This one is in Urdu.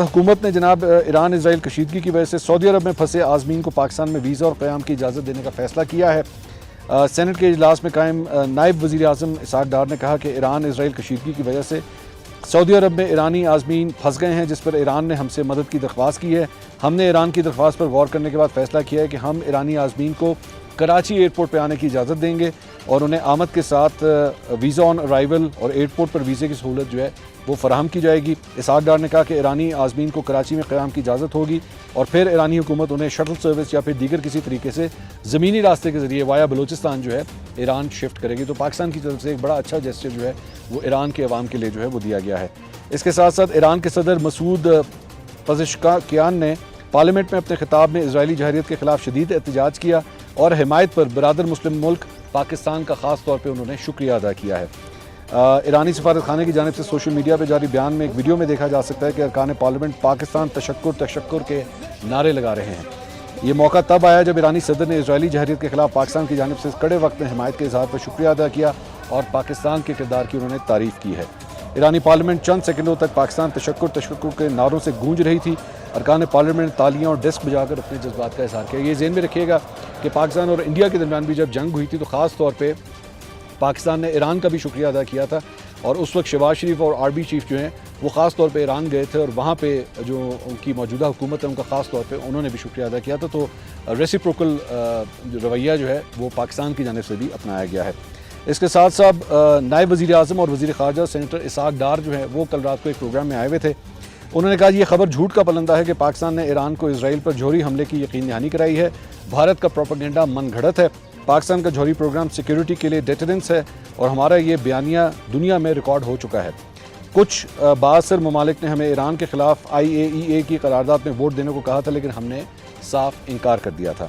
حکومت نے جناب ایران اسرائیل کشیدگی کی وجہ سے سعودی عرب میں پھنسے عازمین کو پاکستان میں ویزا اور قیام کی اجازت دینے کا فیصلہ کیا ہے۔ سینٹ کے اجلاس میں قائم نائب وزیر اعظم اسحاق ڈار نے کہا کہ ایران اسرائیل کشیدگی کی وجہ سے سعودی عرب میں ایرانی عازمین پھنس گئے ہیں، جس پر ایران نے ہم سے مدد کی درخواست کی ہے۔ ہم نے ایران کی درخواست پر غور کرنے کے بعد فیصلہ کیا ہے کہ ہم ایرانی عازمین کو کراچی ایئرپورٹ پہ آنے کی اجازت دیں گے اور انہیں آمد کے ساتھ ویزا آن ارائیول اور ایئرپورٹ پر ویزے کی سہولت جو ہے وہ فراہم کی جائے گی۔ اسحاق ڈار نے کہا کہ ایرانی عازمین کو کراچی میں قیام کی اجازت ہوگی اور پھر ایرانی حکومت انہیں شٹل سروس یا پھر دیگر کسی طریقے سے زمینی راستے کے ذریعے وایا بلوچستان جو ہے ایران شفٹ کرے گی۔ تو پاکستان کی طرف سے ایک بڑا اچھا جیسچر جو ہے وہ ایران کے عوام کے لیے جو ہے وہ دیا گیا ہے۔ اس کے ساتھ ساتھ ایران کے صدر مسعود پزشکیان نے پارلیمنٹ میں اپنے خطاب میں اسرائیلی جارحیت کے خلاف شدید احتجاج کیا اور حمایت پر برادر مسلم ملک پاکستان کا خاص طور پہ انہوں نے شکریہ ادا کیا ہے۔ ایرانی سفارت خانے کی جانب سے سوشل میڈیا پہ جاری بیان میں ایک ویڈیو میں دیکھا جا سکتا ہے کہ ارکان پارلیمنٹ پاکستان تشکر کے نعرے لگا رہے ہیں۔ یہ موقع تب آیا جب ایرانی صدر نے اسرائیلی جارحیت کے خلاف پاکستان کی جانب سے کڑے وقت میں حمایت کے اظہار پر شکریہ ادا کیا اور پاکستان کے کردار کی انہوں نے تعریف کی ہے۔ ایرانی پارلیمنٹ چند سیکنڈوں تک پاکستان تشکر کے نعروں سے گونج رہی تھی۔ ارکان پارلیمنٹ تالیاں اور ڈسک بجا کر اپنے جذبات کا اظہار کیا۔ یہ ذہن میں رکھیے گا کہ پاکستان اور انڈیا کے درمیان بھی جب جنگ ہوئی تھی تو خاص طور پہ پاکستان نے ایران کا بھی شکریہ ادا کیا تھا اور اس وقت شہباز شریف اور آربی چیف جو ہیں وہ خاص طور پہ ایران گئے تھے اور وہاں پہ جو ان کی موجودہ حکومت ہے ان کا خاص طور پہ انہوں نے بھی شکریہ ادا کیا تھا۔ تو ریسیپروکل رویہ جو ہے وہ پاکستان کی جانب سے بھی اپنایا گیا ہے۔ اس کے ساتھ ساتھ نائب وزیر اعظم اور وزیر خارجہ سینیٹر اسحاق ڈار جو ہیں وہ کل رات کو ایک پروگرام میں آئے ہوئے تھے۔ انہوں نے کہا یہ خبر جھوٹ کا پلندہ ہے کہ پاکستان نے ایران کو اسرائیل پر جوہری حملے کی یقین دہانی کرائی ہے۔ بھارت کا پروپیگنڈا من گھڑت ہے۔ پاکستان کا جوہری پروگرام سیکیورٹی کے لیے ڈیٹرنس ہے اور ہمارا یہ بیانیہ دنیا میں ریکارڈ ہو چکا ہے۔ کچھ بااثر ممالک نے ہمیں ایران کے خلاف IAEA کی قرارداد میں ووٹ دینے کو کہا تھا لیکن ہم نے صاف انکار کر دیا تھا۔